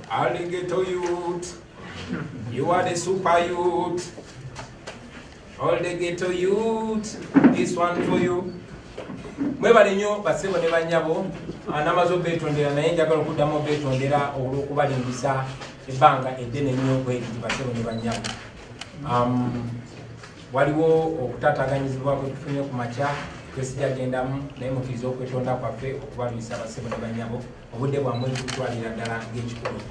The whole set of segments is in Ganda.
All the ghetto youth, you are the super youth. All the ghetto youth, this one for you. Mwebale nnyo basebo ne banyabo anamazo betondera naye njagala okuddamu betondera olw'okubalimbisa ebbanga eddene nnyo bweri basebo ne banyabo. Waliwo okutataganyizibwa kwe tufunye ku makya twesijagendamu naye mukkiriza okwetonda kwaffe okubalwisa basebo ne banyabo obudde bwammwe tutwalira ddala ng'ekikulu.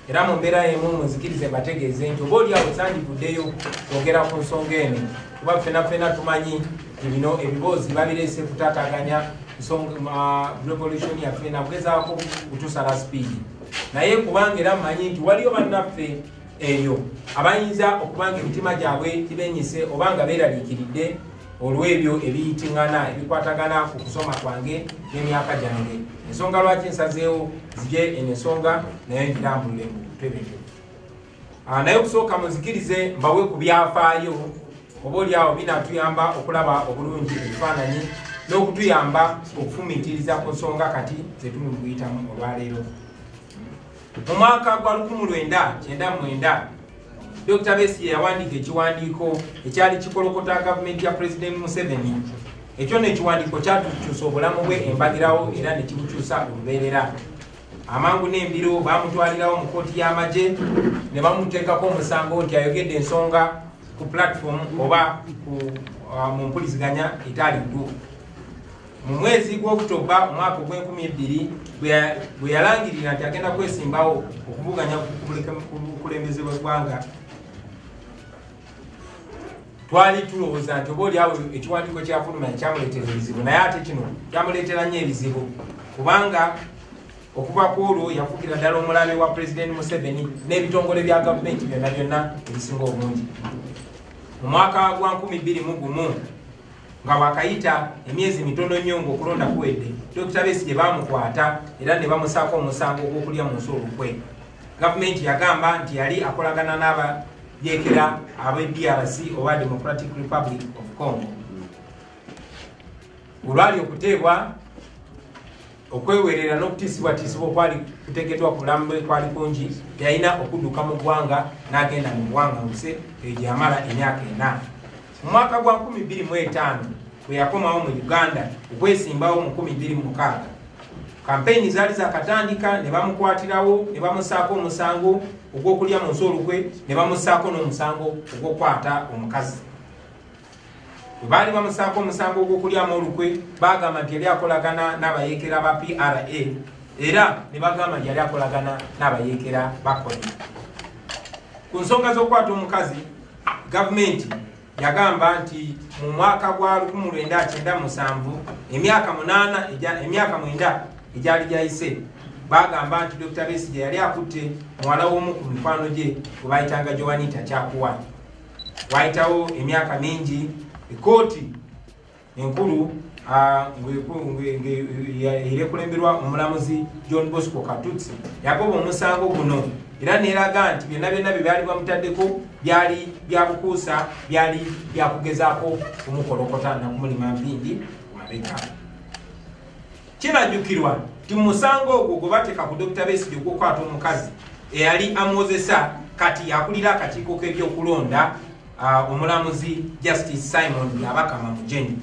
Era mu mbeera emu munzikirize mbategeeze nti oba oliawo sandivuddeyo kwogera ku nsonga eno kuba ffenna tumanyi bino ebiboozi babireese kutataganya revolution yaffe nakugezaako kutusala sipiidi naye kubanga era mmanyi nti waliyo bannaffe eyo abayinza okubanga emitima gyabwe gibenyise obanga beeraliikiridde olw'ebyo ebiyitiŋŋana ebikwatagana ku kusoma kwange n'emyaka gyange. Ensonga lwaki nsazeewo zije eno ensonga naye ngirambulire mu ttebe ebyo. Naye okusooka muzikirize mbawe ku byafaayo oba oliawo binatuyamba okulaba obulungi ebifaananyi n'okutuyamba okufumiitiriza ku nsonga kati zetuli mu kuyitamu olwaleero. Mu mwaka gwa 1999 Dr. Besigye yawandiika ekiwandiiko ekyali kikolokota gavumenti ya President Museveni. Ekyo n'ekiwandiiko kyatukyusa obulamu bwe embagirawo era ne kibukyusa olubeerera. Amangu n'embiro baamutwalirawo mu kkooti y'amagye ne bamuteekako omusango nti ayogedde ensonga ku platform oba mu mpuliziganya etali ntuufu. Mu mwezi gw'Okutoba omwaka ogw'2000 bwe yalangirira nti agenda kwesimbawo okuvuganya ku bukulembeze bw'eggwanga, twali tulowooza nti oba oliawo ekiwandiiko kyafulumya kyamuleetera ebizibu, naye ate kino kyamuleetera nnyo ebizibu kubanga okuva ku olwo yafuukira ddala omulabe wa President Museveni n'ebitongole bya gavumenti byonna ebisinga obungi. Mu mwaka gwa 2021 nga wakayita emyezi mitono nnyo ng'okulonda kuwedde, Dr. Besigye baamukwata era ne bamusaako omusango ogw'okulya mu nsi olukwe. Gavumenti yagamba nti yali akolagana n'abayeekera ab'e DRC oba Democratic Republic of Congo. Olwali okuteebwa okwewerera n'okutiisibwatiisibwa okwali kuteekeddwa ku bulamu bwe kwali kungi, yalina okudduka mu ggwanga n'agenda mu buwaŋŋanguse eyo gye yamala emyaka 4. Mu mwaka gwa 2005 bwe yakomawo mu Uganda okwesimbawo mu 2006, kampeyini zaali zakatandika ne bamukwatirawo ne bamusaako omusango ogw'okulya mu nsi olukwe ne bamusaako n'omusango ogw'okukwata omukazi. Bwe baali bamusaako omusango ogw'okulyamu olukwe baagamba nti yali akolagana n'abayeekera ba PRA era ne bagamba nti yali akolagana n'abayeekera ba KODI. Ku nsonga z'okukwata omukazi, gavumenti yagamba nti mu mwaka gwa 1997 emyaka 9 egyali gyayise bagamba nti Dr. Besigye yali akutte muwala w'omu ku mikwano gye gwe bayitanga Joanita Kyakuwa. Wayitawo emyaka mingi, ekkooti enkulu erekulemberwa omulamuzi John Bosco Katutsi yagoba omusango guno era neeraga nti byonna bye byali bamutaddeko byali byabukuusa, byali byakugezaako kumukolokota nakumulima mpindi ku mabega. Kirajjukirwa nti musango ogwo gwe bateeka ku Dr. Besigye ogw'okukwata omukazi eyali amwozesa kati akulira akakiiko k'ebyokulonda omulamuzi Justice Simon Yabakama Mujenyi.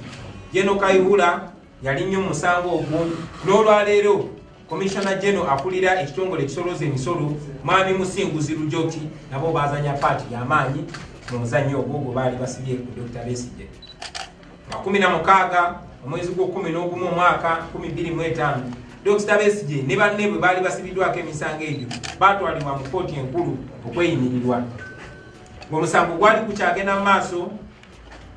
Jeno Kayihura yali nnyo musango ogwo n'olwaleero Commissioner General akulira ekitongole ekisolooza emisolo Mwami Musinguzi Lujoki nabo baazanya paati y'amaanyi mu muzannyo ogwo gwe baali basibye ku Dr. Besigye. Mu 16 omwezi gw'Okumu omwaka 2005 Dr. Besigye ne banne bwe baali basibiddwako emisango egyo baatwalibwa mu kkooti enkulu okweyimirirwa. Omusango gwali kukyagenda mu maaso,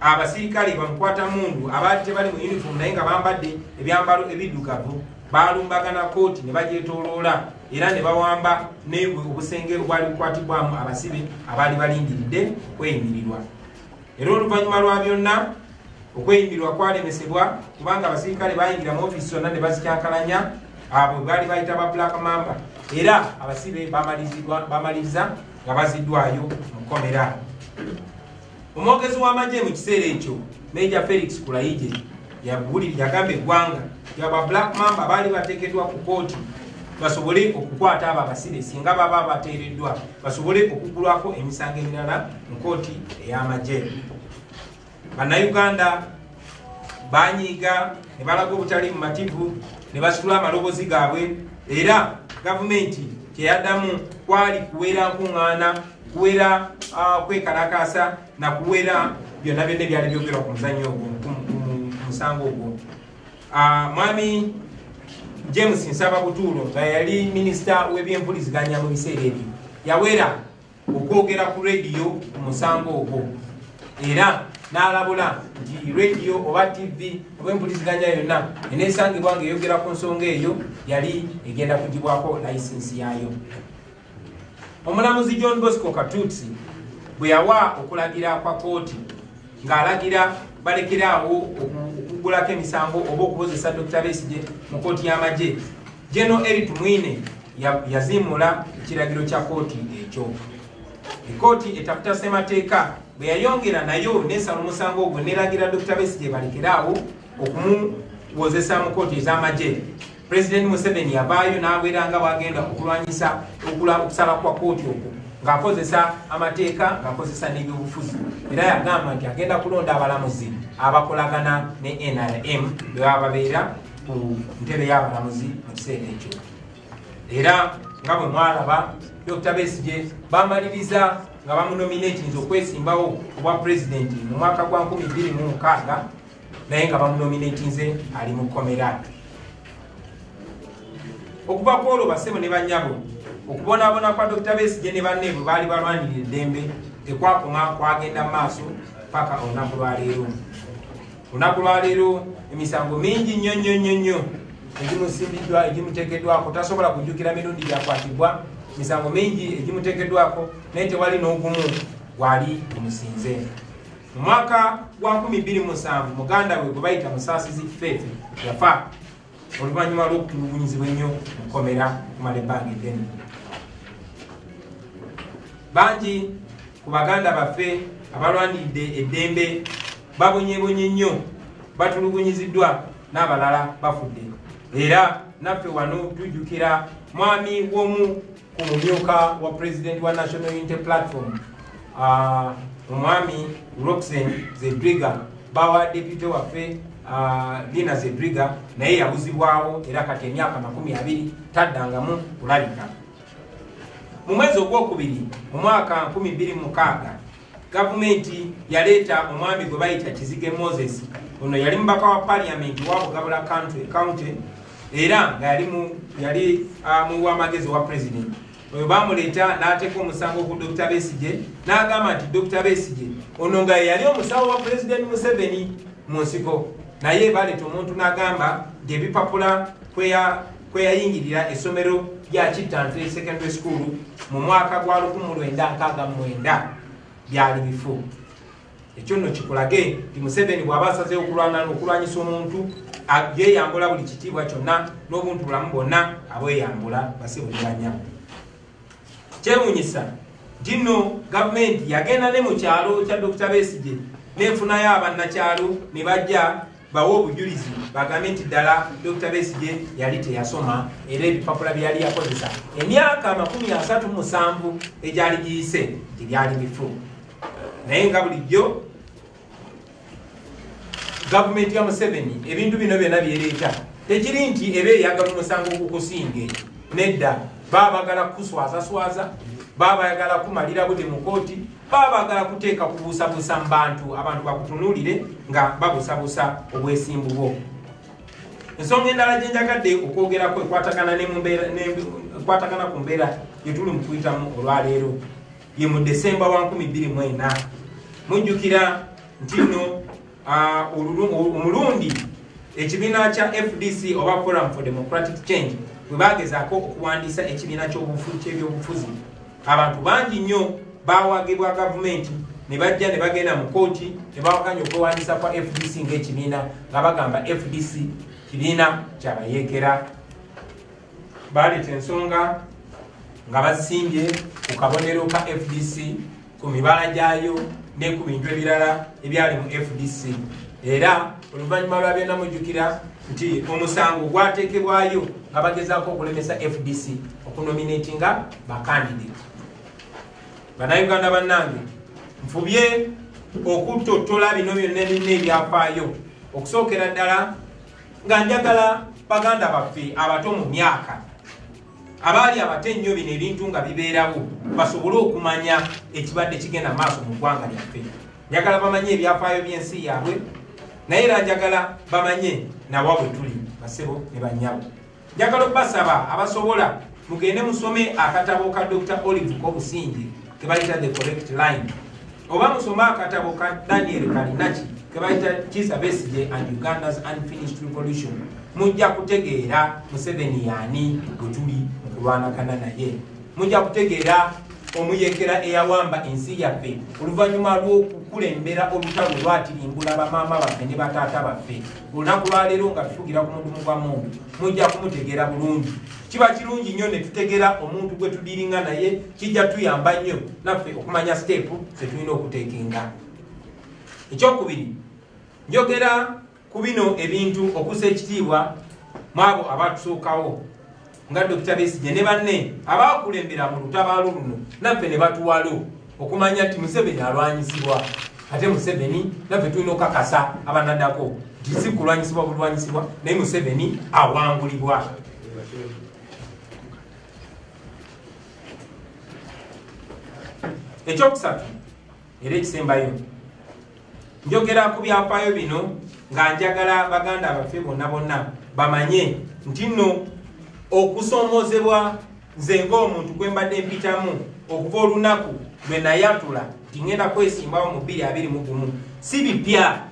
abasirikale bamukwata mundu abaali tebali mu uniform naye nga bambadde ebyambalo ebiddugavu balumbagana kkooti ne bagyetooloola era ne bawamba obusenge obwali bukwatibwamu abasibe abaali balindiridde okweyimirirwa. Era oluvannyuma lwa byonna okweyimirirwa kwalemesebwa kubanga abasirikale bayingira mu ofiisi zonna ne bazikyankalanya abo baali bayita ba Black Mamba era abasibe bamaliriza nga baziddwayo mu kkomera. Omwogezi w'amagye mu kiseera ekyo Major Felix Kulayigye yagamba eggwanga yaba Black Mamba baali bateekeddwa ku kkooti basobole okukwata abo abasibe singa baba bateereddwa basobole okugulwako emisango emirala mu kooti ey'amagye. Bannayuganda banyiiga ne balaga obutali mumativu ne basitula amalobozi gaabwe era gavumenti kyeyaddamu kwali kuwera nkuŋŋaana kuwera kwekalakaasa na kuwera byonna byonna ebyali byogerwa ku muzannyo ogwo ku musango ogwo. Mwami James Nsababutuulo nga yali minisita w'ebyempuliziganya mu biseera ebyo yawera okwogera ku rediyo ku musango ogwo era n'alabula nti rediyo oba TV obw'empuliziganya yonna eneesangibwa ng'eyogera ku nsonga eyo yali egenda kugibwako layisinsi yaayo. Omulamuzi John Bosco Katutsi bwe yawa okulagira kwa kooti ng'alagira balekeraawo okugulako emisango oba okukozesa Dr. Besigye mu kooti y'amagye, General Eric Mwine yaziimula ekiragiro kya kooti ekyo. Ekooti etaputa ssemateeka bwe yayongera nayo n'esala omusango ogwo n'eragira Dr. Besigye balekeraawo okumuwozesa mu kooti ez'amagye. President Museveni yavaayo n'abwera nga bwagenda okulwanyisa okusala kwa kooti okwo ng'akozesa amateeka ng'akozesa n'ebyobufuzi era yagamba nti agenda kulonda abalamuzi abakolagana ne NRM bwe baba babeera ku ntebe y'abalamuzi mu kiseera ekyo. Era nga bwe mwalaba Dr. Besigye bamaliriza nga bamunominatinze okwesimbawo obwa pulezidenti mu mwaka gwa 2026 naye nga bamunominatinze ali mu kkomera. Okuva ku olwo bassebo ne bannyabo okubonaabona kwa Dr. Besigye ne banne bwe baali balwanirira eddembe tekwakoma kwagenda mu maaso paka olunaku lwaleero. Olunaku lwaleero emisango mingi nnyo egimusimbiddwa egimuteekeddwako tasobola kujjukira mirundi gyakwatibwa, misango mingi egimuteekeddwako naye tewali n'ogumu gwali gumusinze. Mu mwaka gwa 2007 muganda we gwe bayita Musaasizi Feefe yafa oluvannyuma lw'okutulugunyizibwa ennyo mu kkomera kumala ebbanga eddene. Bangi ku baganda baffe abalwaniridde eddembe babonyebonye nnyo batulugunyiziddwa n'abalala bafudde. Era naffe wano tujjukira mwami w'omu ku mumyuka wa President wa National Unity Platform omwami Roxanne Zedriga bawa deputy waffe Lina Zedriga naye yabuzibwawo era kati emyaka 20 taddangamu kulabika. Mu mwezi ogwokubiri mu mwaka 2006 gavumenti yaleeta omwami gwe bayita Kizige Moses. Ono yali mubaka wa parliament wa Bugabula County era nga yali mu w'amagezi wa president. Oyo bamuleeta n'ateeka omusango ku Dr. Besigye n'agamba nti Dr. Besigye ono nga yali omusawo wa President Museveni mu nsiko, naye baleeta omuntu n'agamba nti ebipapula kweyayingirira essomero lya Kittantale Secondary School mu mwaka gwa 1969 byali bifu. Ekyo nno kikulage nti Museveni bw'aba asazeewo okulwanyisa omuntu yeeyambula buli kitiibwa kyonna n'obuntu bulamu bwonna abweyambula basibuliranya. Kyewuunyisa nti nno gavumenti yagenda ne mu kyalo kya Dr. Besigye n'efunayo abannakyalo ne bajja bawe obujulizi bagambe nti ddala Dr. Besigye yali teyasoma era ebipapula byali yakozesa emyaka 37 egyali giyise tebyali bifu. Naye nga bulijjo gavumenti ya Museveni ebintu bino byonna byereeta tekiri nti eba eyagala omusango okukusinga. Nedda baba bagala kuswazaswaza, baba bagala kumalira budde mu kooti, baba bagala kuteeka kubuusabuusa mu bantu abantu bakutunuulire nga babuusabuusa obwesimbu bwo. Ensonga endala gye njagadde okwogerako ekwatagana ku mbeera gye tuli mu kuyitamu olwaleero ye mu Desemba wa 2024. Mujjukira nti nno omulundi ekibiina kya FDC oba Forum for Democratic Change bwe bagezaako okuwandiisa ekibiina ky'ebyobufuzi, abantu bangi nnyo baawagibwa gavumenti ne bajja ne bagenda mu kooti ne bawakanya okwewandiisa kwa FDC ng'ekibiina nga bagamba FDC kibiina kyabayeekera. Baleeta ensonga nga basimbye ku kabonero ka FDC ku mibala gyayo ne ku bintu ebirala ebyali mu FDC era oluvannyuma lwa byonna mujjukira nti omusango gwateekebwayo nga bagezaako okulemesa FDC okunominatinga bakandidate. Bannayuganda bannange, nfubye okutottola bino byonna ebirina ebyafaayo okusookera ddala nga njagala baganda baffe abato mu myaka abaali abato ennyo bino ebintu nga bibeerawo basobole okumanya ekibadde kigenda maaso mu ggwanga lyaffe. Njagala bamanye ebyafaayo by'ensi yaabwe, naye era njagala bamanye nawa bwe tuli basebo ne bannyabo. Njagala obbasaba abasobola mugende musome akatabo ka Dr. Olive Kobusinge ke bayita The Correct Line, oba musome akatabo ka Daniel Kalinachi ke bayita Kizza Besigye and Uganda's Unfinished Revolution. Mujja kutegeera Museveni yaani bwe tuli okulwanagana naye. Mujja kutegeera omuyekera eyawamba ensi yaffe oluvannyuma lw'okukulembera olutalo lwatirimbula bamaama baffe ne bataata baffe. Olunaku lwaleero nga tufugira ku mudumu gwa Mungu mujja kumutegeera bulungi. Kiba kirungi nnyo ne tutegeera omuntu gwe tudiringa naye, kijja tuyamba nnyo naffe okumanya stepu ze tulina okuteekenga. Ekyokubiri, njogera ku bino ebintu okussa ekitiibwa mu abo abatusookawo nga Dr. Besigye ne banne abaakulembera mu lutabaalo luno naffe ne batuwalo okumanya nti Museveni alwanyisibwa. Ate Museveni naffe tulina okukakasa abanaddako nti si kulwanyisibwa bulwanyisibwa, naye Museveni awangulibwa. Ekyokusatu era ekisembayo, njogera ku byafaayo bino nga njagala baganda baffe bonna bonna bamanye nti nno okusoomozebwa nze ng'omuntu gwe mbadde mpitamu okuva olunaku lwe nayatula nti ngenda kwesimbawo mu 2021 si bipya.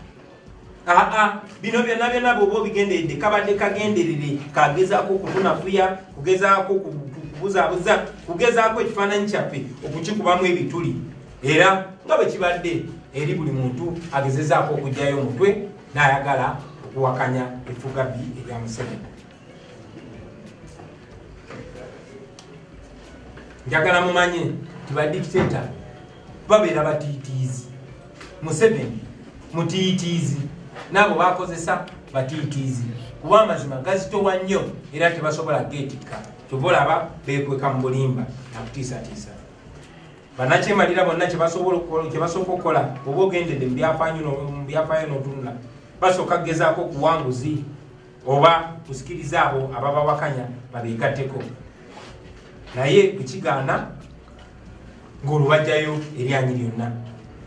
Bino byonna byonna bw'oba obigenderedde kabadde kagenderere kagezaako okutunafuya, kugezaako kubuzaabuza, kugezaako ekifaananyi kyaffe okukikubamu ebituli, era nga bwe kibadde eri buli muntu agezezaako okugyayo omutwe n'ayagala okuwakanya effugabbi erya Museveni. Njagala mumanye nti badikiteta babeera batiitiizi. Museveni mutiitiizi, n'abo bakozesa batiitiizi, kuba amazima gazitowa nnyo era tebasobola geetikka. Kyova olaba beekweka mu bulimba nakutiisatiisa. Bannakyemalira bonna kye basooka okukola oba ogendedde mu byafaayo n'otunula, basooka kugezaako okuwanguzi oba kusikiriza abo ababawakanya babeegatteko, naye kukigaana ng'olubajjayo eryanyi lyonna.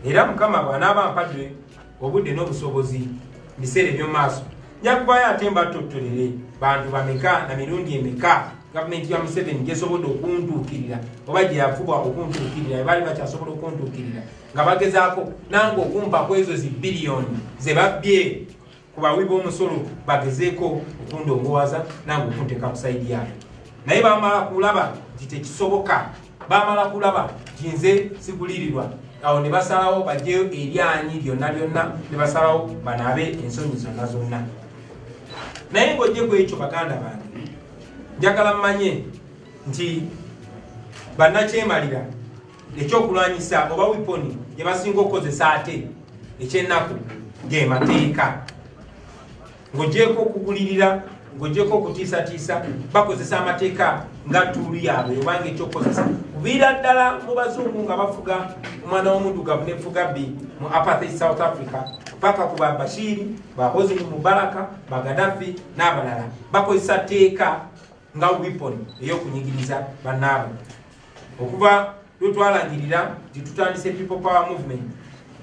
Era Mukama bw'anaaba ampadde obudde n'obusobozi mu biseera eby'omu maaso, nja kubayo ate mbatottolere bantu bameka na mirundi emeka gavumenti ya Museveni gyesobodde okuntuukirira oba gye yafubwa okuntuukirira, baali bakyasobola okuntuukirira nga bagezaako nange okumpa ku ezo zibbiliyoni ze babbye ku bawi b'omusolo, bagezeeko okundongowaza nange okunteeka ku sayidi yaayo. Naye bamala kulaba nti tekisoboka, bamala kulaba nti nze sigulirirwa, awo ne basalawo bajjeyo eryanyi lyonna lyonna, ne basalawo banaabe ensonyi zonna zonna. Naye ng'ojje ku ekyo baganda bange, njagala mmanye nti bannakyemalira ekyokulwanyisa oba wiponi gye basinga okukozesa ate ekyennaku ge mateeka. Ng'oggyeko okugulirira, ng'oggyeko okutiisatiisa, bakozesa amateeka nga tuuli yaabwe obanga ekyokukozesa. Kuviira ddala mu bazungu nga bafuga omwana w'omuddugavu n'effugabbi mu apartheid South Africa paka ku ba Bashir, ba Hosni Mubaraka, ba Gaddafi n'abalala, bakozesa tteeka nga weapon ey'okunyigiriza bannaabwe. Okuva lwe twalangirira nti tutandise People Power Movement,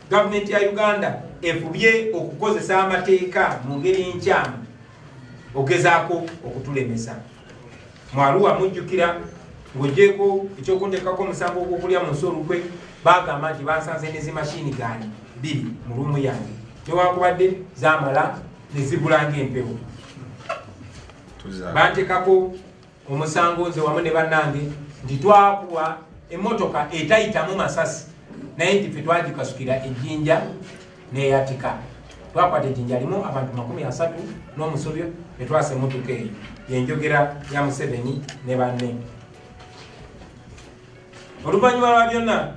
gavumenti ya Uganda efubye okukozesa amateeka mu ngeri enkyamu ogezaako okutulemesa. Mu Arua mujjukira ng'oggyeko ekyokunteekako omusango ogw'okulya mu nsi olukwe, baagamba nti bansanze ne zimashini gaani 2 mu luumu yange, newankubadde zaamala ne zibula ng'empewo. Banteekako omusango nze wamu ne bannange nti twakuwa emmotoka etayitamu masasi, naye nti ffe twagikasukira ejjinja n'eyatika. Twakwata ejjinja limu abantu 30 n'omusobyo ne twasa emmotoka eyo. Yenjogera ya Museveni ne banne. Oluvannyuma lwa byonna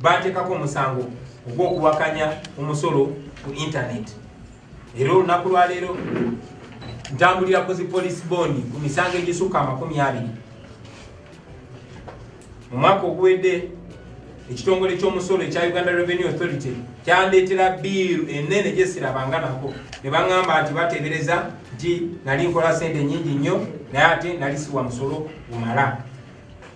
banteekako omusango ogw'okuwakanya omusolo ku internet era olunaku lwa leero ntambulira ku zi police bond ku misango egisuka 20. mu mwaka oguwedde ekitongole ky'omusolo ekya Uganda Revenue Authority kyandeetera biiru ennene gye sirabanga nako ne baŋŋamba nti bateebereza nti nali nkola sente nnyingi nnyo naye ate nali siwa musolo gumala.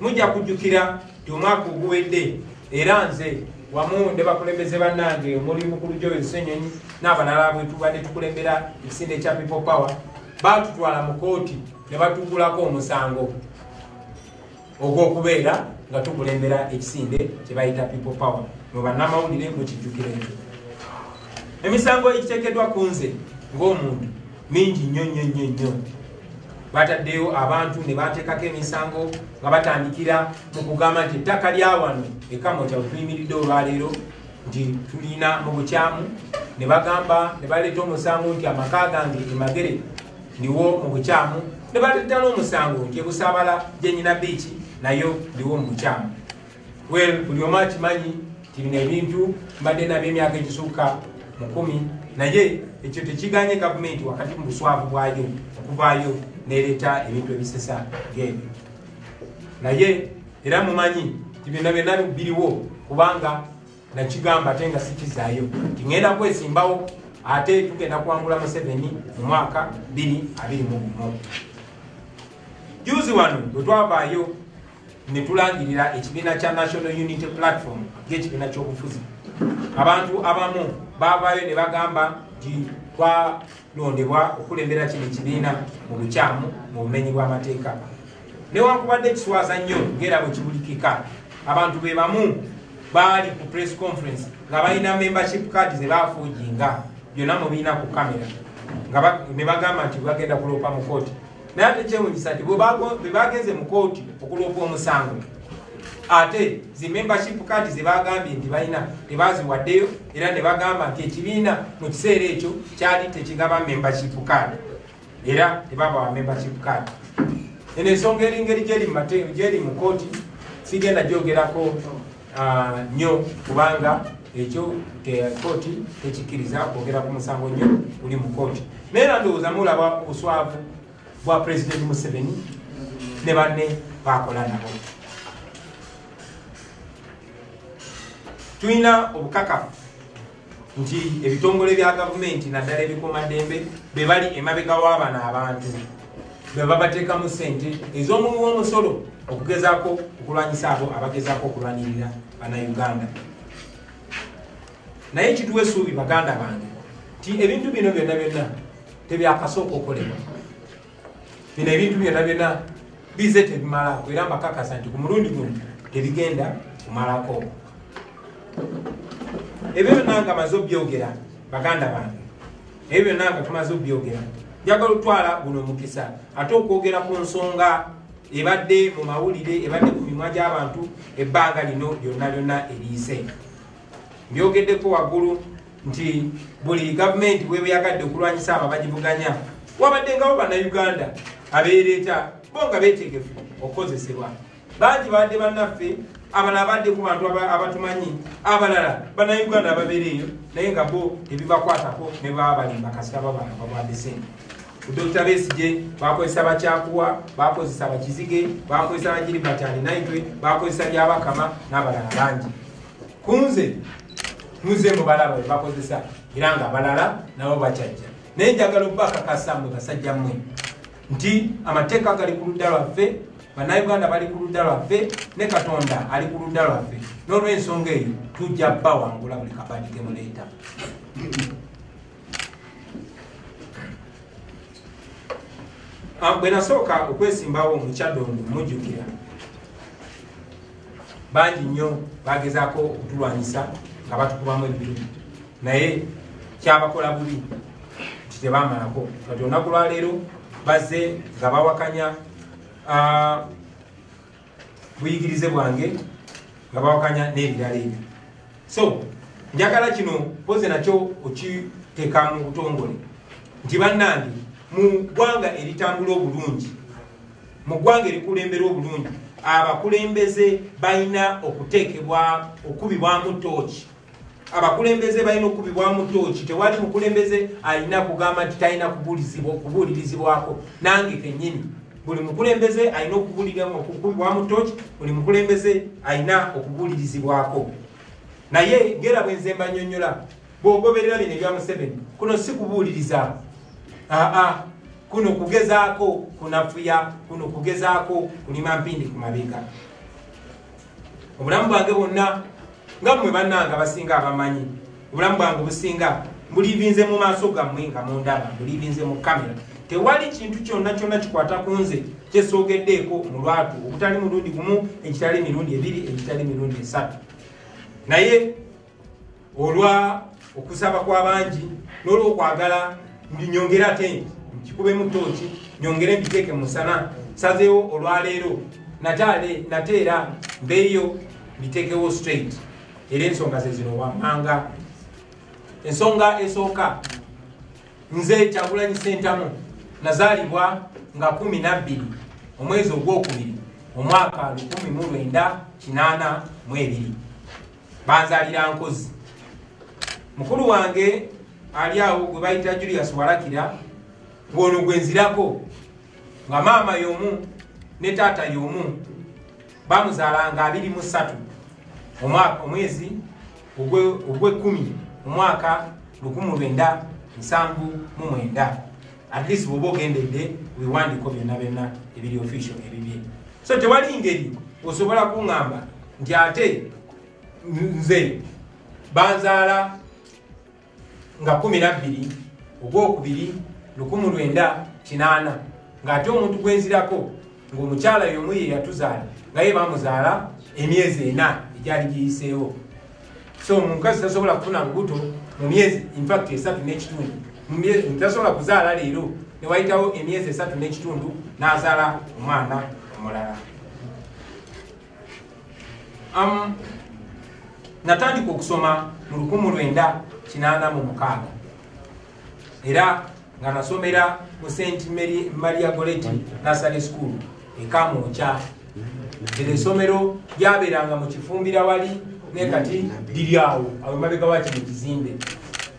Mujja kujjukira nti omwaka oguwedde era nze wamu ne bakulembeze bannange omuli mukulu Joel Ssenyonyi n'abalala bwe tubadde tukulembera ekisinde ekya People Power baatutwala mu kooti ne batugulako omusango ogw'okubeera nga tukulembera ekisinde kye bayita People Power. Mu bannamawulire mukijjukire ekyo. Emisango egiteekeddwa ku nze ng'omuntu mingi nnyo. Bataddeyo abantu ne bateekako emisango nga batandikira mu kugamba nti ettaka lya wano ekamota tuyimiridde olwaleero nti tulina mu bukyamu, ne bagamba ne baleeta omusango nti amaka gange emagere ndiwo mu bukyamu, ne baleeta n'omusango nti ebusaabala gyenyina biiki nayo ndiwo mu bukyamu. Buli omu akimanyi nti bino ebintu mbadde nabyo emyaka egisuuka mu 10, naye ekyo tekiganye gavumenti wakati mu buswavu bwayo okuvaayo nereeta ebintu ebisesa ng'ebyo. Naye era mumanyi nti byonna biriwo kubanga nakigamba ate nga sikizaayo nti ŋŋenda kwesimbawo ate tugenda kuwangula Museveni mu mwaka 2021. Juzi wano bwe twavaayo ne tulangirira ekibiina kya National Unity Platform ng'ekibiina ky'obufuzi, abantu abamu baavaayo ne bagamba nti twalondebwa okulembera kino ekibiina mu bukyamu mu bumenyi bw'amateeka. Newankubadde kiswaza nnyo ng'era bwe kibulikika, abantu be bamu baali ku press conference nga balina membership card ze baafuujinga byonna mubiina ku kamera ne bagamba nti bagenda kuloopa mu kooti. Naye ate kyewuunyisa nti bwe bagenze mu kooti okuloopa omusango, ate zi membership card ze bagambye nti balina tebaziwaddeyo, era ne bagamba nti ekibiina mu kiseera ekyo kyali tekigaba membership card era tebabawa membership card. Eno ensonga eringeri gyeri mu kooti sigenda gyogerako nnyo kubanga ekyo kooti tekikkiriza kwogera ku musango nnyo guli mu kooti. Naye era ndowooza mulaba obuswavu bwa President Museveni ne banne bakola nabo. Tulina obukakafu nti ebitongole bya gavumenti naddala ebikuumaddembe be bali emabega w'abano abantu be babateekamu ssente ez'omuwi w'omusolo okugezaako okulwanyisa abo abagezaako okulwanirira Bannayuganda. Naye kituwa essuubi baganda bange nti ebintu bino byonna tebyakasooka okolebwa. Bino ebintu byonna bize tebimalako era mbakakasa nti ku mulundi guno tebigenda kumalako. Ebyo byonna nga maze obyogera baganda bange, ebyo byonna nga tumaze obyogera, njagala otwala guno omukisa ate okwogera ku nsonga ebadde mu mawulire ebadde ku mimwa gy'abantu ebbanga lino lyonna eriyise. Mbyogeddeko waggulu nti buli gavumenti webeyagadde okulwanyisa abo abagivuganya wabaddengawo Bannayuganda abeereeta bo nga beetegefu okukozesebwa. Bangi badde bannaffe, abalala badde ku bantu abatumanyi, abalala Bannayuganda ababeereeyo naye nga bo tebibakwatako ne baba balimba kasita babadde ssente. Dr. Besigye bakozesa Bakyakuwa, bakozesa Bakizige, bakozesa Bagiribert Alinaitwe, bakozesa Byabakama n'abalala bangi. Kunze muze mu balaba be bakozesa era nga abalala nabo bakyajja. Naye njagala okubakakasa mmwe basajja mmwe nti amateeka gali ku ludda lwaffe, Bannayuganda bali ku ludda lwaffe, ne Katonda ali ku ludda lwaffe. N'olw'ensonga eyo tujja bawangula buli kabaadi ke muleeta. Bwe nasooka okwesimbawo mu Kyaddondo mujjukira bangi nnyo bagezaako okutulwanyisa nga batukubamu ebitu, naye kyabakola bubi nti tebamalako. Kati olunaku lwaleero bazze nga bawakanya buyigirize bwange nga bawakanya n'ebirala ebyo. So njagala kino poze nakyo okiteeka mu butongole nti bannange mu ggwanga eritambula obulungi, mu ggwanga erikulembera obulungi, abakulembeze balina okuteekebwa okubibwamu tooki abakulembeze balina okubibwamu ttooki. Tewali mukulembeze alina kugamba nti talina kubuulirizibwako. Nange kennyini buli mukulembeze alina okubibwamu ttooki, buli mukulembeze alina okubuulirizibwako. Naye ngera bwe nze mbanyonnyola bw'ogoberera bino ebya Museveni, kuno si kubuuliriza, kuno kugezaako kunafuya, kuno kugezaako kulima mpindi ku mabega. Obulamu bwange bwonna nga mmwe bannanga basinga abamanyi, obulamu bwange businga mbuliibinze mu maaso gammwe nga mundaba, mbuliibinze mu kamera. Tewali kintu kyonna kyonna kikwata ku nze kyesoogeddeeko mu lwatu, obutali mulundi gumu, ekitali mirundi ebiri, ekitali mirundi esatu. Naye olwa okusaba kw'abangi n'olw'okwagala nyongera ate nkikubemu ttooki, nyongere mbiteeke mu musana, sazeewo olwaleero nateera mbeeyo mbiteekewo straight. Era ensonga ze zino wammanga. Ensonga esooka, nze Kyagulanyi Ssentamu nazaalibwa nga 12 omwezi ogwokubiri omwaka 1982. Banzaalira Nkozi. Mukulu wange ali awo gwe bayita Julius Walakira, ng'ono gwe nzirako, nga maama y'omu ne taata y'omu, bamuzaalanga 23 omwezi ogw'ekkumi omwaka 1979. At least bw'oba ogendedde weewandiko byonna byonna ebiri official ebibye. So tewali ngeri osobola kuŋŋamba nti ate nze banzaala nga 12 ogwokubiri 1980, ng'ate omuntu gwenzirako ng'omukyala y'omu ye yatuzaala nga ye bamuzaala emyezi 4 egyali giyiseewo. So omukazi tasobola kufuna lubuto mu myezi infact 3 n'ekitundu. Tasobola kuzaala leero ne wayitawo emyezi 3 n'ekitundu n'azaala omwana omulala. Natandika okusoma mu 1986 era nga nasomera mu St. Maria Goretti Nursery School e Kamwokya. Era essomero lyabeeranga mu Kifumbira wali ne kati liri awo mabega wa kino kizimbe,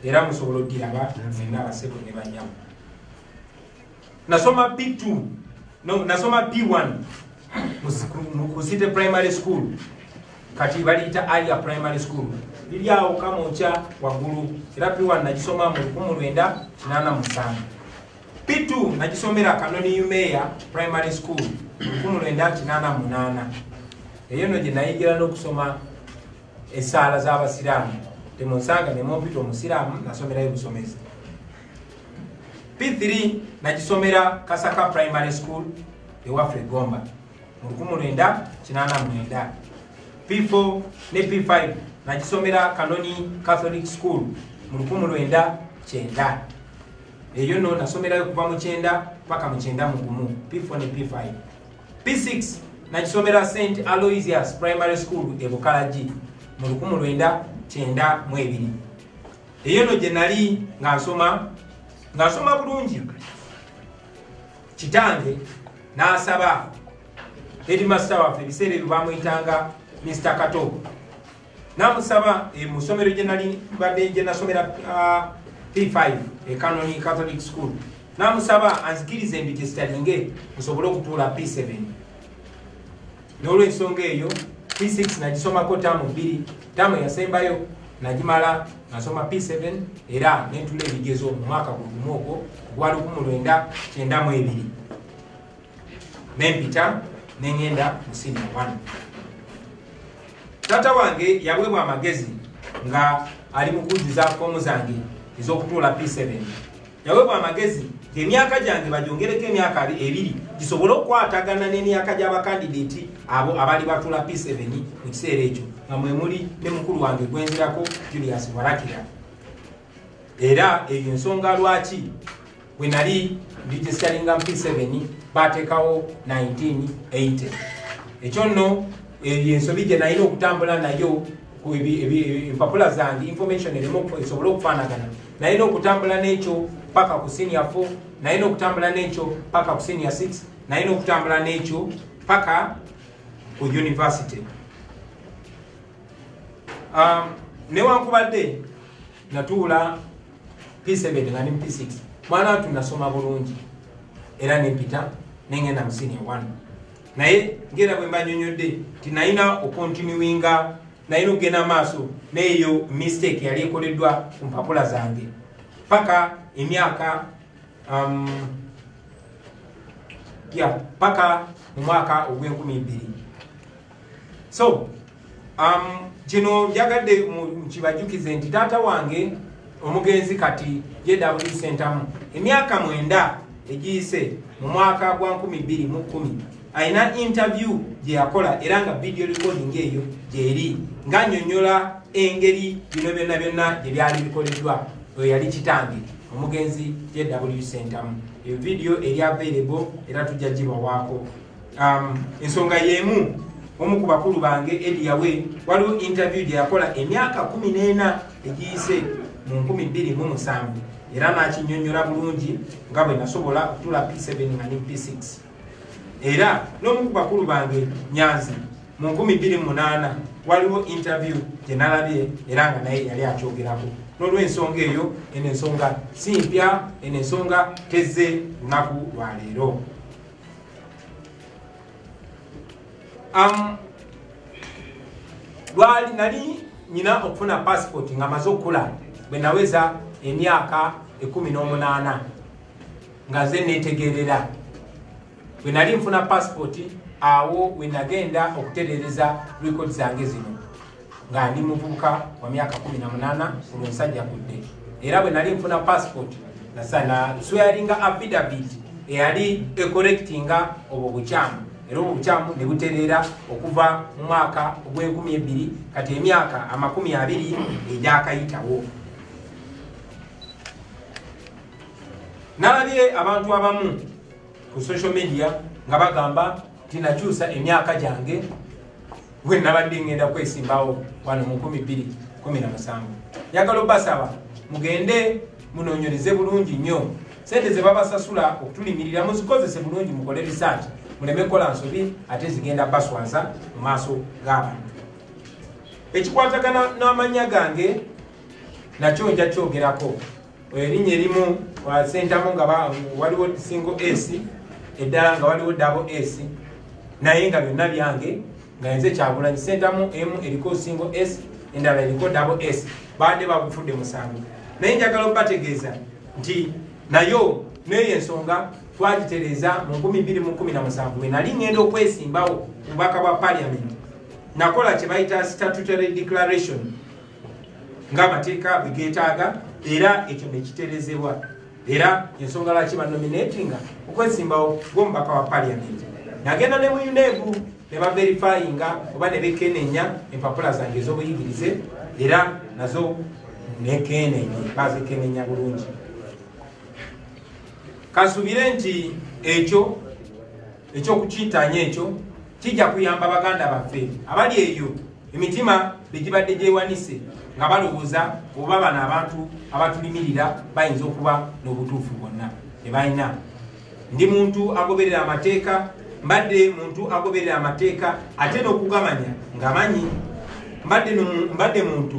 era musobola oddiraba mwenna abaseko ne banyama. Nasoma P2 nasoma P1 mu City Primary School, kati baliyita Aya Primary School, liri awo Kamwokya waggulu. Era P1 nagisoma mu 1987. P2 nagisomera Kanoni Umeya Primary School 1988. Eyo no gye nayigira n'okusoma essaala z'Abasiraamu. Temunsanga ne mumpita Omusiraamu, nasomerayo busomezi. P3 nagisomera Kasaka Primary School ewaffe Gomba mu 1989. P4 ne P5 nagisomera Kanoni Catholic School mu 1990. Eyo no nasomerayo kuva mu 9 paka mu 91. P4 ne P5. P6 nagisomera St. Aloysius Primary School e Bukalaji mu 1992. Eyo no gye nali ng'asoma bulungi. Kitange n'asaba headmaster waffe ebiseera ebyo bamuyitanga Mr. Kato. Namusaba mu ssomero gye nali mbadde gye nasomera P5 e Kanoni Catholic School. Namusaba anzikirize mbi gyesitalinge musobole okutuula P7. N'olw'ensonga eyo P6 nagisomako taamu 2, taamu eyasembayo nagimala nasoma P7 era netula ebigezo mu mwaka gumu ogwo gwa 1992. Nempita nengenda mu senior 1. Taata wange yaweebwa amagezi nga ali mu kujjuza foomu zange ez'okutuula P7. Yaweebwa amagezi ng'emyaka gyange bagyongereko emyaka 2 gisobole okukwatagana n'emyaka gy'abakandideeti abo abali batuula P7 mu kiseera ekyo, nga mwe muli ne mukulu wange gwenzirako Julius Walakira. Era eyo ensonga lwaki bwe nali ndigisitalinga mu P7 baateekawo 1980. Ekyo nno ensobi gye nalina okutambula nayo empapula zange information eremu esobole okufaanagana. Nalina okutambula n'ekyo paka ku senior 4, nalina okutambula n'ekyo paka ku senior 6, nalina okutambula n'ekyo paka ku university. newankubadde natuula P7 nga ni P6 mwana watu nasoma bulungi era nempita nengenda mu senior 1 naye ngera bwe mbanyonyodde tinayina okontinuinga nayina okugenda maaso neeyo mistake yali ekoleddwa ku mpapula zange paka emyaka paka mu mwaka ogw'2012 so kino njagadde mukibajukize nti taata wange omugenzi kati JW Centamu emyaka 9 egiyise mu mwaka gwa 2010 ayina interview gye yakola era nga video recording eyo gyeri nga nnyonnyola engeri bino byonna byonna gye byali bikoleddwa oyo yali kitange omugenzi JW Centamu eyo video eri available era tujja gibawaako ensonga y'emu omu ku bakulu bange Ediyawe waliwo interview gye yakola emyaka 14 egiyise mu 2007 era nakinnyonnyola bulungi nga bwe nasobola okutula P7 nga ne P6 era n'omu ku bakulu bange Nyanzi mu 2008 waliwo interview gye nalabye era nga naye yali akyogerako n'olw'ensonga eyo eno ensonga si mpya eno ensonga tezze lunaku lwa leero lwali nali nyina okufuna passport nga maze okula bwe naweza emyaka 18 nga ze netegerera bwe nali nfuna passport awo we nagenda okuterereza record zange zino nga ndi muvubuka wa myaka 18 olw'ensajja kudde era bwe nali nfuna passport nasana swearinga affidavit eyali ecorrectinga obwo bukyamu era obwo bukyamu ne buterera okuva mu mwaka ogw'2012 kati emyaka 20 egyakayitawo nalabye abantu abamu ku social media nga bagamba tinakyusa emyaka gyange bwe nabadde ngenda kwesimbawo wano mu 2017 njagala obasaba mugende munoonyereze bulungi nnyo sente ze babasasula okutulimirira muzikozese bulungi mukole research muleme kola nsobi ate zigenda baswaza mu maaso g'abantu ekikwatagana n'amanya gange nakyo nja kyogerako erinnya erimu wa Centamu nga waliwo single S eddala nga waliwo double S naye nga byonna byange nga nze Kyagulanyi Centamu emu eriko single S endala eriko double S baadde bagufudde musango naye njagala okubategeeza nti nayo neyo ensonga twagitereza mu 2017 bwe nali ngenda okwesimbawo mubaka bwa parliament nakola kye bayita statutory declaration ng'amateeka bigeetaaga era ekyo nekiterezebwa era ensonga lwaki banominatinga okwesimbawo gw'omubaka wa parliament nagenda ne mu UNEB ne baverifyinga oba ne bekenenya empapula zange ez'obuyigirize era nazo nekenenye bazikenenya bulungi kasubire nti ekyo ekyokukitanya ekyo kijja kuyamba baganda baffe abali eyo emitima begibadde gyewanise nga balowooza oba bano abantu abatulimirira bayinza okuba n'obutuufu bwonna tebalina ndi muntu agoberera amateeka mbadde muntu agoberera amateeka ate n'okugamanya ng'amanyi mbadde muntu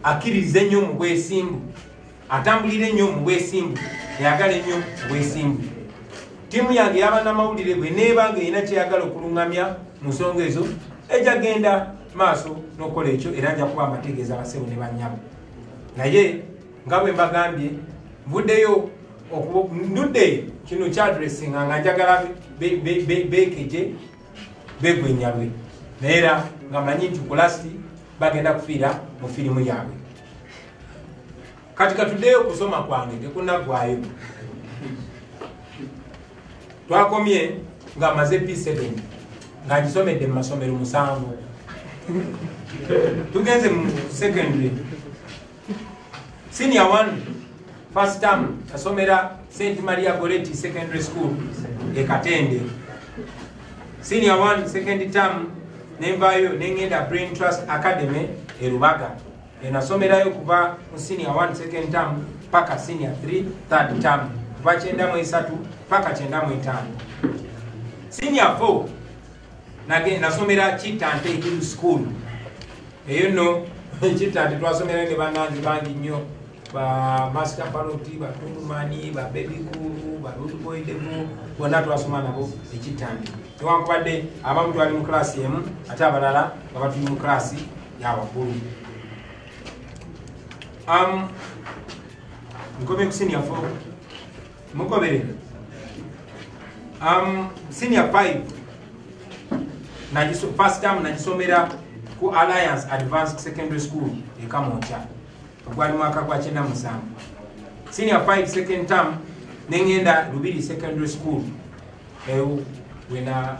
akkiriza ennyo mu bwesimbu atambulira ennyo mu bwesimbu eyagala ennyo mu bwesimbu ttiimu yange y'abannamawulire bwe neeba ng'erina kyeyagala okuluŋŋamya mu nsonga ezo ejja genda maaso n'okola ekyo era nja kuba mbategeeza basebo ne bannyabo naye nga bwe mbagambye nvuddeyo ndudde kino kyadressinga nga njagala bekeje begwenyabwe naye era nga manyi nti kulasti bagenda kufiira mu firimu yaabwe kati katuddeyo kusoma kwange tekunaggwayo twakomye nga maze P7 nga ngisomedde mu masomero 7 tugenze mu secondary senior 1 first term asomera St. Maria Goretti Secondary School e Katende senior 1 second term nembayo nengenda Brain Trust Academy e Rubaga enasomerayo kuva mu senior 1 second term paka senior 3 third term kuva 9 paka 9 senior 4 nasomera Kitante Hill School eyo no ekitante twasomera ne bannange bangi nnyo ba Master Paroti, ba Tundumani, ba Baby Cool, ba Rude Boy Devo, bonna twasoma nabo ekitante. Newankubadde abamu twali mu klasi emu ate abalala nga batuli mu klasi y'abakkulu. Nkomye ku senior 4 mukobere. Senior 5 first term nagisomera ku Alliance Advanced Secondary School e Kamoncha ogwali mwaka gwa 97. Senior 5 second term nengenda Lubiri Secondary School wena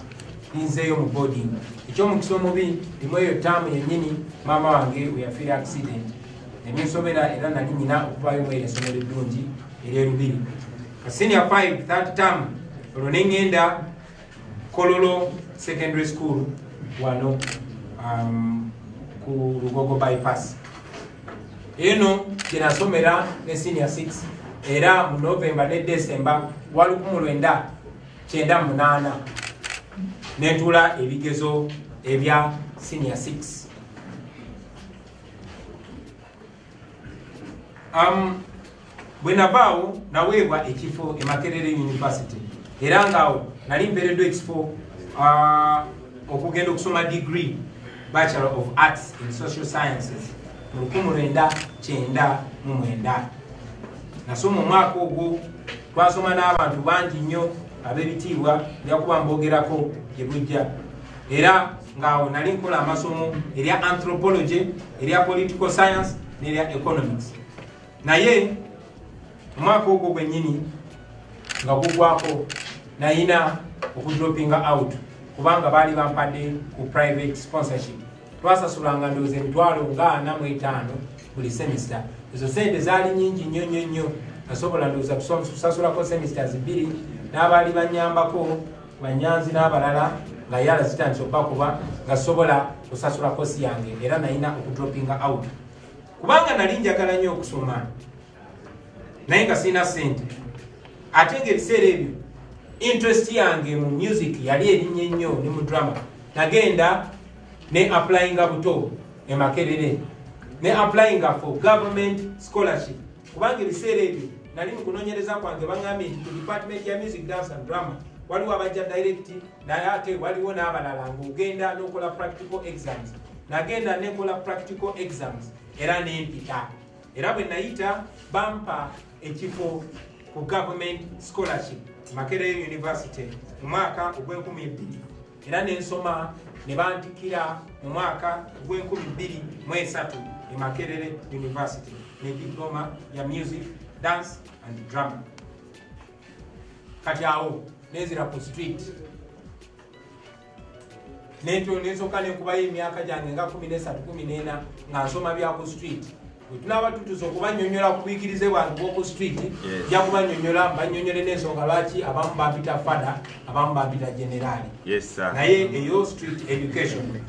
ninzeyo mu boarding. Ekyo mu kisomo bi imweyo term yennyini mama wange we yafira accident nemisomera era nali nyina okuvayo mu esomero eddungi eri Lubiri. Senior 5 third term olunengenda Kololo Secondary School wano ku Lugogo bypass. Eno kinasomera ne senior 6 era mu November ne December wali ku 1998 netula ebigezo ebya senior 6. Bwenavaawo naweebwa ekifo e Makerere University era ngaawo nali mpeereddwa ekifo okugenda okusoma degree Bachelor of Arts in Social Sciences mu 1999. Nasoma omwaka ogwo twasoma n'abantu bangi nnyo ab'ebitiibwa byakuba mbogerako gye bujja era ngaawo nali nkola amasomo erya anthropology, erya political science n'erya economics. Naye omwaka ogwo gwennyini nga gugwako nayina okudropinga out kubanga baali bampadde ku private sponsorship. Twasasulanga ndowooza emitwalo nga 45 buli semester. Ezo sente zaali nyingi nnyo nasobola ndowooza kusasulako semesters 2 n'abaali banyambako banyanzi n'abalala nga yala zitandise okubakuba nga sobola kusasula kosi yange era nayina okudropinga out kubanga nali njagala nnyo okusoma naye nga sirina sente ate ng'ebiseera ebyo interest yange mu music yali erinnya ennyo ne mu drama. Nagenda ne applyinga buto e Makerere ne applyinga for government scholarship kubanga ebiseera ebyo nali mu kunoonyereza kwange baŋŋambye nti ku department ya music dance and drama waliwo abajja direct naye ate waliwo n'abalala ng'ogenda n'okola practical exams. Nagenda nekola practical exams era nempita era bwe nayita bampa ekifo ku government scholarship Makerere University mu mwaka ogw'2002 era nensoma ne bantikira mu mwaka ogw'2023 e Makerere University ne diploma ya music dance and drama. Kati awo nezira ku street nensoka nenkubayo emyaka gyange nga 13-14 nga nsoma bya ku street. Tunaba tutuza okubanyonyola ku buyigirize bwange bw'oku street ja kubanyonyola mbanyonyole n'ensonga lwaki abamu bampita fada abamu bampita generali. Naye eyo street education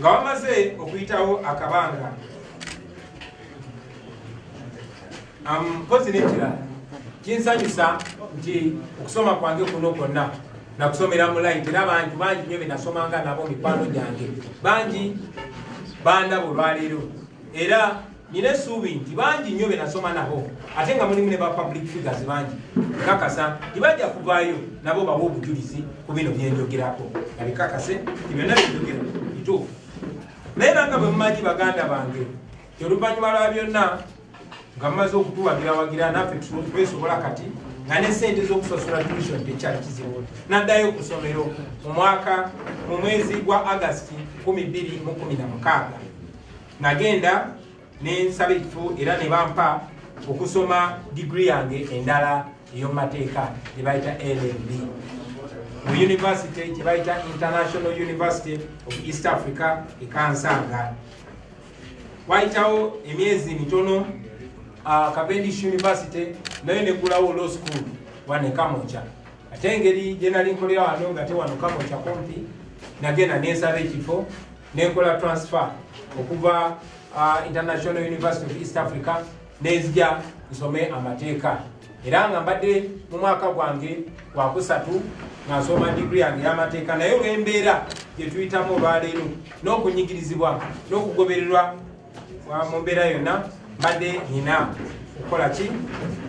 nga bamaze okuyitawo akabanga mpozi n'ekirala kinsanyusa nti okusoma kwange kuno kwonna nakusomera mu light era abantu bangi nnyo be nasomanga nabo mikwano gyange bangi bandaba olwaleero era nina essuubi nti bangi nnyo be nasoma nabo ate nga mulimu ne ba public figures bangi kakasa tibajja kuvaayo nabo bawa obujulizi ku bino byenjogerako nga bikakase ti byonna byenjogera bituufu. Naye nanga bwe mumanyi baganda bange ti oluvannyuma lwa byonna nga mumaze okutuwagira naffe twesobola kati nga ne sente z'okusasula tuition tekyali kizibu. Naddayo ku ssomero mu mwezi gwa August 2016 nagenda nensaba ekifo era ne bampa okusoma degree yange endala ey'omumateeka gye bayita LLB mu university gye bayita International University of East Africa e Kansanga. Wayitawo emyezi mitono Cavendish University nayo negulawo law school wane Kamoncha ate engeri gye nali nkolera wano nga te wano Kamoncha kumpi nagenda nensaba ekifo nenkola transfer okuva International University of East Africa nezija nsome amateeka era nga mbadde mu mwaka gwange gwa kusatu nga nsoma digiri yange y'amateeka naye olw'embeera gye tuyitamu olwaleero n'okunyigirizibwa n'okugobererwa mu mbeera yonna mbadde nina okukola ki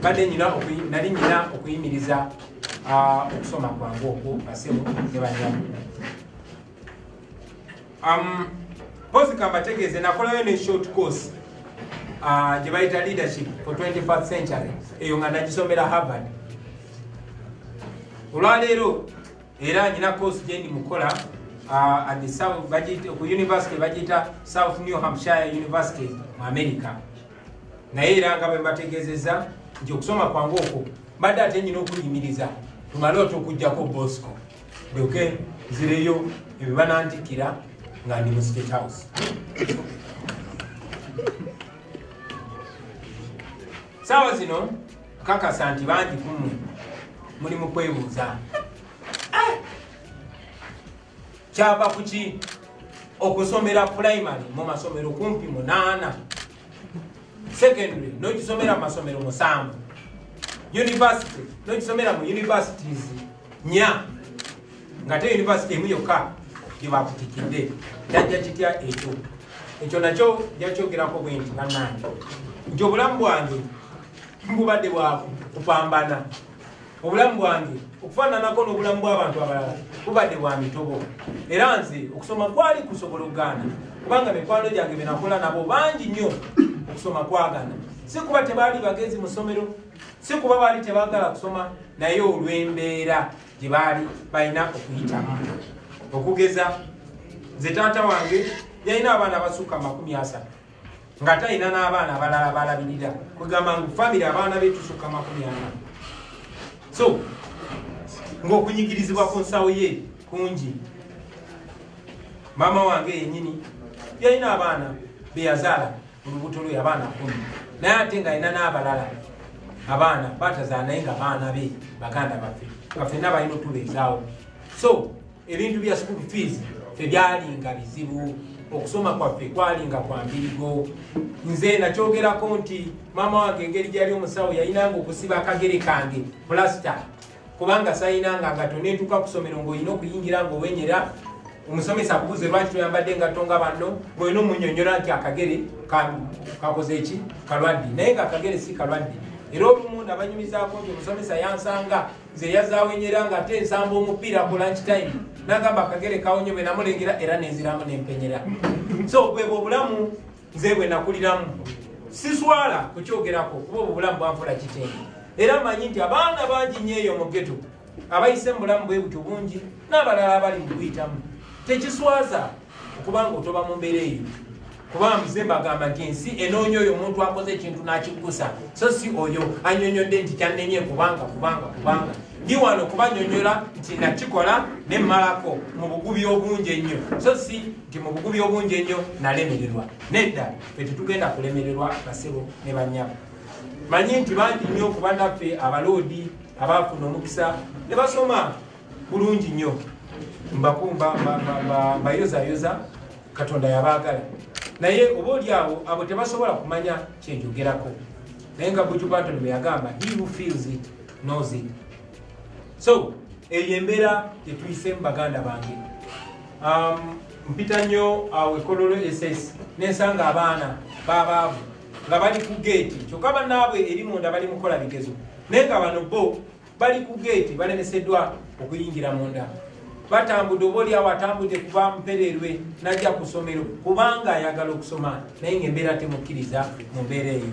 nali nina okuyimiriza okusoma kwange okwo basebo ne banyamu pozi kambategeeze nakolayo ne short course gye bayita leadership for 21st century eyo nga nagisomera Harvard olwaleero era nyina course gye ndi mukola at the South ku university bagiyita South New Hampshire University mu America naye era nga bwe mbategeezezza nti okusoma kwange okwo mbadde ate nyina okuyimiriza tumale okujjako Bosco ndoke nzireyo ebyo banantikira nga ndi mu State House. Saawa zino kakasa nti bangi kumwe muli mu kwebuuza kyava kuki okusomera primary mu masomero kumpi 8, secondary n'okisomera mu masomero 7, university n'okisomera mu universities 4 nga te university emu yokka gye bakutikidde tajja kitya ekyo nakyo jakyogerako bwe nti bannange nti obulamu bwange mbubadde bwa kupambana, obulamu bwange okufaananako n'obulamu bw'abantu abalala bubadde bwa mitobo era nze okusoma kwali kusobola okugaana kubanga mikwano gyange benakola nabo bangi nnyo okusoma kwagaana si kuba tebaali bagezi mu ssomero si kuba baali tebaagala kusoma naye olw'embeera gye baali balina okuyitamu okugeza nze taata wange yalina abaana abasukka 30 nga talina n'abaana abalala balabirira kwegamba ngu famire abaana betusukka 40 so ng'okunyigirizibwa ku nsawo ye kungi. Mama wange yennyini yalina abaana be yazaala mu lubuto lwe abaana 10 naye ate nga alina n'abalala abaana batazaala naye nga baana be baganda baffe nga ffenna balina otubeezaawo. So ebintu bya school fees tebyalinga bizibu, okusoma kwaffe kwalinga kwa mbirigo. Nze nakyogerako nti mama wange engeri gyali omusawo yayinanga okusiba akagere kange plasta kubanga sayinanga nga toneetuka ku ssomero ng'olina okuyingira ng'owenyera omusomesa akubuze lwaki toyambadde ngatto nga banno ng'olina omunnyonnyola nti akagere kakoze eki kalwadde naye nga akagere si kalwadde. Era olumu nabanyumizaako nti omusomesa yansanga nze yazaawenyera nga ate nsamba omupiira ku lunch time nagamba akagere kawonye bwe namulengera era nenziramu nempenyera. So bwebwo obulamu nze bwe nakuliramu siswala kukyogerako kuba obulamu bwanfula kitenge era manyi nti abaana bangi nnyo eyo mu ghetto abayise mu bulamu bwe butyo bungi n'abalala abali mu kuyitamu. Tekiswaza okubanga otoba mu mbeera eyo kuba nze mbagamba nti ensi enoonya oyo omuntu akoze ekintu n'akikusa so si oyo annyonnyodde nti kyannenye kubanga ndi wano kubanyonnyola nti nakikola ne mmalako mu bugubi obungi ennyo so si nti mu bugubi obungi ennyo nalemererwa. Nedda ffe tetugenda kulemererwa basebo ne bannyabo. Manyi nti bangi nnyo kuba naffe abaloodi abaafuna omukisa ne basoma bulungi nnyo mbayozayoza Katonda yabaagala naye oba oli awo abo tebasobola kumanya kyenjogerako naye nga Buju Banton bwe yagamba he who feels it knows it. So eyo embeera gyetuyisemu baganda bange. Mpita nnyo awo ekololo SS nensanga abaana babaavu nga bali ku geeti kyokka bannaabwe eri munda bali mukola bigezo naye nga bano bo bali ku geeti balemeseddwa okuyingira munda. Batambudde oba oli awo atambudde kuva mpererwe najja ku ssomero kubanga ayagala okusoma naye ng'embeera temukkiriza mu mbeera eyo.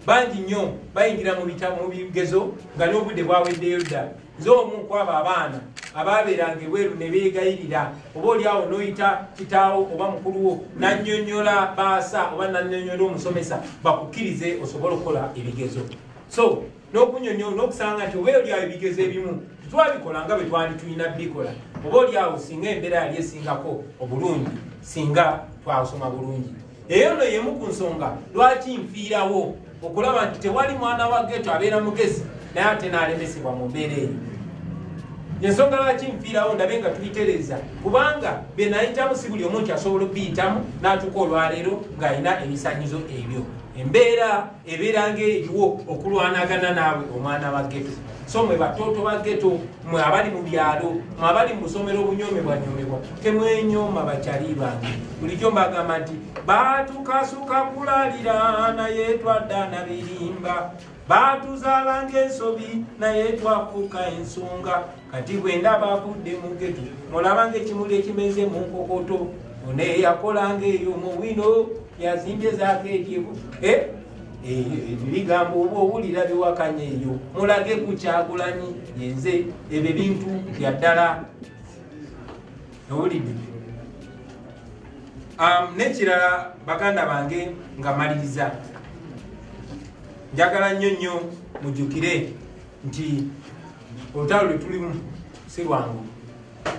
Bangi nnyo bayingira mu bigezo nga n'obudde bwaweddeyo dda. Nze omu ku abo abaana abaabeeranga ebweru ne beegayirira oba oli awo n'oyita kitaawo oba mukuluwo nannyonnyola baasa oba nannyonnyola omusomesa bakukkirize osobole okukola ebigezo. So n'okunnyonnyola n'okusanga nti oba oli awo ebigezo ebimu twabikola nga bwe twali tulina bikola oba oli awo singa embeera yali esingako obulungi singa twasoma bulungi. Eyo nno yemu ku nsonga lwaki nfiirawo okulaba nti tewali mwana wa geto abeera mugezi naye ate n'alemesebwa mu mbeera eyo. Ensonga lwaki nfiirawo ndabe nga tuyitereeza kubanga be nayitamu si buli omu nti asobola okuyitamu n'atuuka olwaleero ng'alina ebisaanyizo ebyo. embeera ebeera ng'eriwo okulwanagana naawe omwana wa ghetto. So mwe batoto ba ghetto, mwe abali mu byalo, mwe abali mu busomero obunyomebwanyomebwa, temwenyoma bakyali bange. Bulijjo mbagamba nti baatukasuka kulalira naye twadda na birimba, baatuzaala ng'ensobi naye twafuuka ensonga. Kati bwe ndaba avudde mu ghetto, mulaba ng'ekimuli ekimeze mu nkokoto, one yakola ng'eyo muwino yazimbye zaako eryebo. Ebigambo oba owulira biwakanya eyo, mulage ku Kyagulanyi yenze ebyo bintu bya ddala. Owulidde? N'ekirala baganda bange nga maliriza, njagala nnyo mujjukire nti olutalo lwe tulimu si lwangu.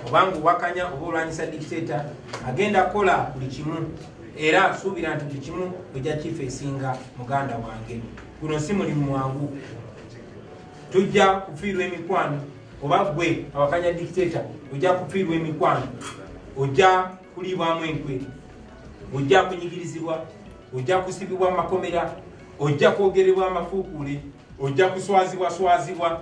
Obanga owakanya oba olwanyisa dictator agenda kukola buli kimu, era suubira nti buli kimu ojja kifeesinga muganda wange. Guno si mulimu mwangu. Tujja kufiirwa emikwano, oba gwe awakanya dictator ojja kufiirwa emikwano, ojja kuliibwamu enkwe, ojja kunyigirizibwa, ojja kusibibwa mu makomera, ojja kwogerebwa amafuukule, ojja kuswazibwa,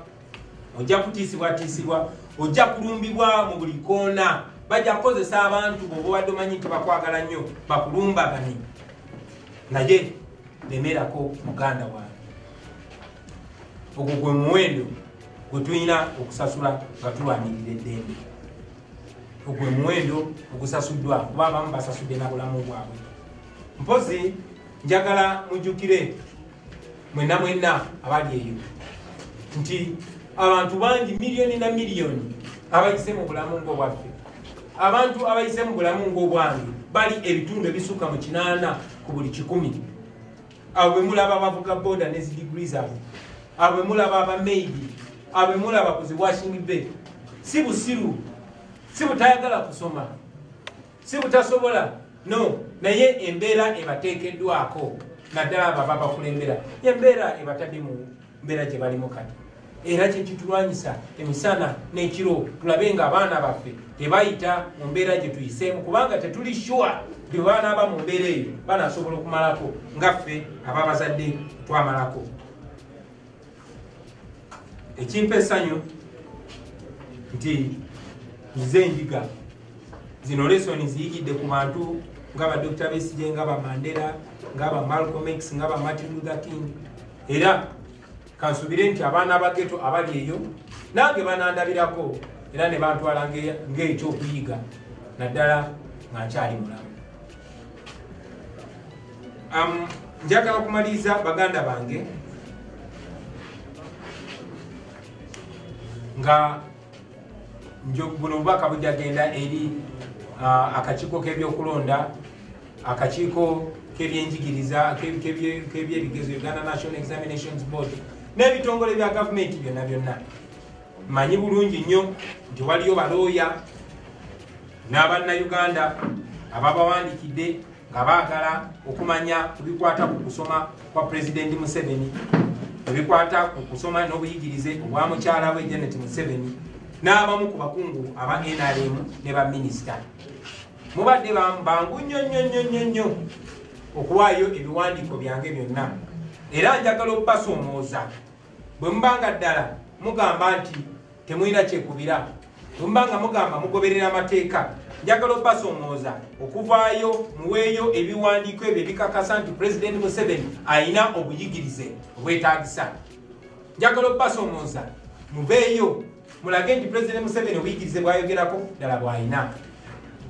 ojja kutiisibwa, ojja kulumbibwa mu buli koona. Bajja kukozesa abantu bw'oba obadde omanyi nti bakwagala nnyo bakulumbagane, naye lemerako muganda wange. Ogwo gwe muwendo gwe tulina okusasula nga tulwanirira eddembe. Ogwo muwendo ogusasuddwa, kuba abamu basasudde na bulamu bwabwe. Mpozi njagala mujjukire mwenna abali eyo nti abantu bangi miliyoni na miliyoni abayise mu bulamu ng'obwaffe, abantu abayise mu bulamu ng'obwange bali ebitundu ebisukka mu 8 ku buli 100. Abo bwe mulaba abavuga boda ne degrees abo, abo bwe mulaba abameidi, abo bwe mulaba ku zi washing bay, si busiru, si butayagala kusoma, si butasobola, no, naye embeera ebateekeddwako naddala abo ababakulembera, embeera ebatadde mu mbeera gye balimu kati. Era kyekitulwanyisa emisana n'ekiro tulabe nga abaana baffe tebayita mu mbeera gye tuyiseemu, kubanga tetuli sure nti banaaba mu mbeera eyo banasobola okumalako ngaffe ababazadde twamalako. Ekimpa essanyu nti nze enjiga zino lesoni ziyigidde ku bantu nga ba Dr. Besigye, nga ba Mandela, nga ba Malcolm X, nga ba Martin Luther King. Era kansubire nti abaana ba ghetto abali eyo nange banandabirako era ne bantwala ng'ekyokuyiga naddala nga nkyali mulamu. Njagala kumaliriza baganda bange nga buno bubaka bujja genda eri akakiiko k'ebyokulonda, akakiiko k'ebyenjigiriza, k'ebyebigezo, Uganda National Examinations Board, n'ebitongole bya gavumenti byonna. Manyi bulungi nnyo nti waliyo balooya n'Abannayuganda ababawandikidde nga baagala okumanya ku bikwata ku kusoma kwa Pulezidenti Museveni, ebikwata ku kusoma n'obuyigirize obwa mukyala we Janet Museveni, n'abamu ku bakungu aba NRM ne ba minisita. Mubadde bangu nnyo okuwaayo ebiwandiiko byange byonna, era njagala okubasoomooza. Bwe mubanga ddala mugamba nti temulina kyekubira, bwe mubanga mugamba mugoberera amateeka, njagala okubasoomooza okuvaayo muweeyo ebiwandiiko ebyo ebikakasa nti Pulezidenti Museveni ayina obuyigirize obwetaagisa. Njagala okubasoomooza muveeyo mulage nti Pulezidenti Museveni obuyigirize bwayogerako ddala bw'ayina.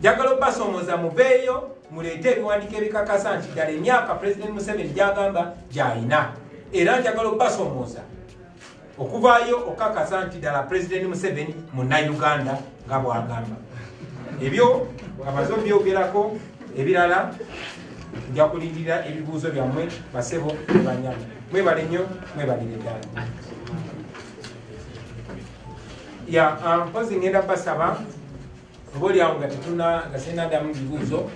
Njagala okubasoomooza muveeyo muleete ebiwandiiko ebikakasa nti ddala emyaka Pulezidenti Museveni gy'agamba gy'ayina. Era njagala okubasoomooza okuvaayo okakasa nti ddala Pulezidenti Museveni Munnayuganda nga bw'agamba. Ebyo amaze obyogerako, ebirala nja kulindirira ebibuuzo byammwe basebo ne banyama. Mwebale nnyo, mwebalire ddala. Mpozi ngenda basaba obaolyawo nga tetuna nga sinaddamu bibuuzo.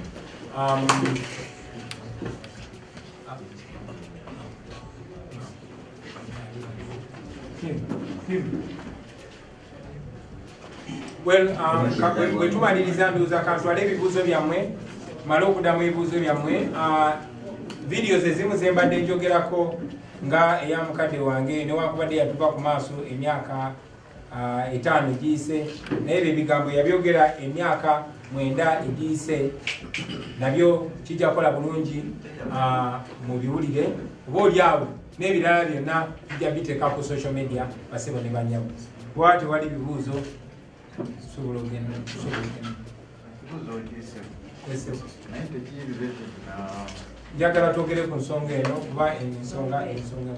Bwe tumaliriza ndowooza kantwale ebibuuzo byammwe, male okuddamu ebibuuzo byammwe. videos ezimu zembadde njogerako nga eya mukadde wange newakubadde yatuva ku maaso emyaka 5 egiyise naye ebyo ebigambo yabyogera emyaka 9 egiyise nabyo kijja kukola bulungi mu biwulire oba oliawo n'ebirala byonna bijja biteeka ku social media basebo ne banyabo kuba tewali bibuuzo sobola ogenda njagala twogere ku nsonga eno kuba ensonga enkulu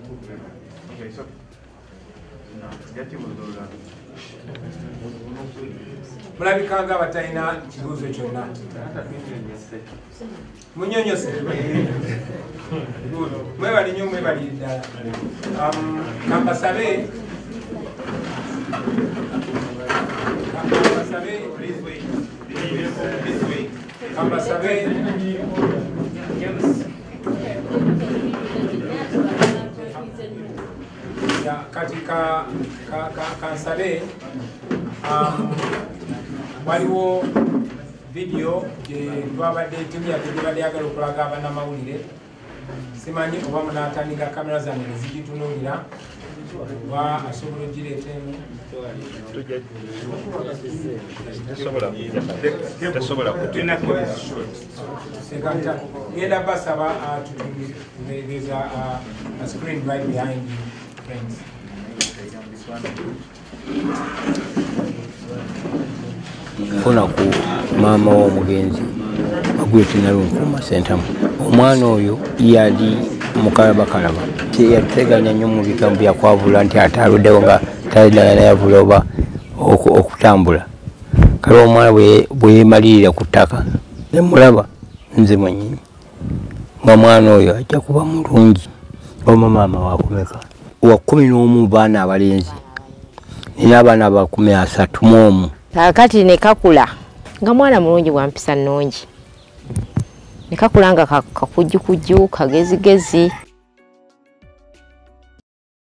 mulabikanga abatalina kibuuzo kyonna munyonyose mwebali nnyo mwebali ddala kambasabe kati kansabe waliwo video gye twabadde timu yaffe gye badde yagala okulaga abannamawulire simanyi oba munatandika kamera zange nezigitunuulira oba asobola ogireeta eno genda basaba there's a screen right behind you friends. Funa ku maama w'omugenzi Magwete Nalunkuuma Sentamu. Omwana oyo yali mukalabakalaba teyateganya nnyo mu bigambo byakwabula nti ate aluddewo nga talina yavula oba okutambula. Kale omwana bwe yeemalirira ku ttaka ne mulaba nze mwennyini nga mwana oyo ajja kuba mulungi. Oma maama wakumeka wa 11 baana abalenzi nina abaana aba 31. Kakati ne kakula nga mwana mulungi wa mpisa nnungi ne kakula nga kakujjukujju kagezigezi.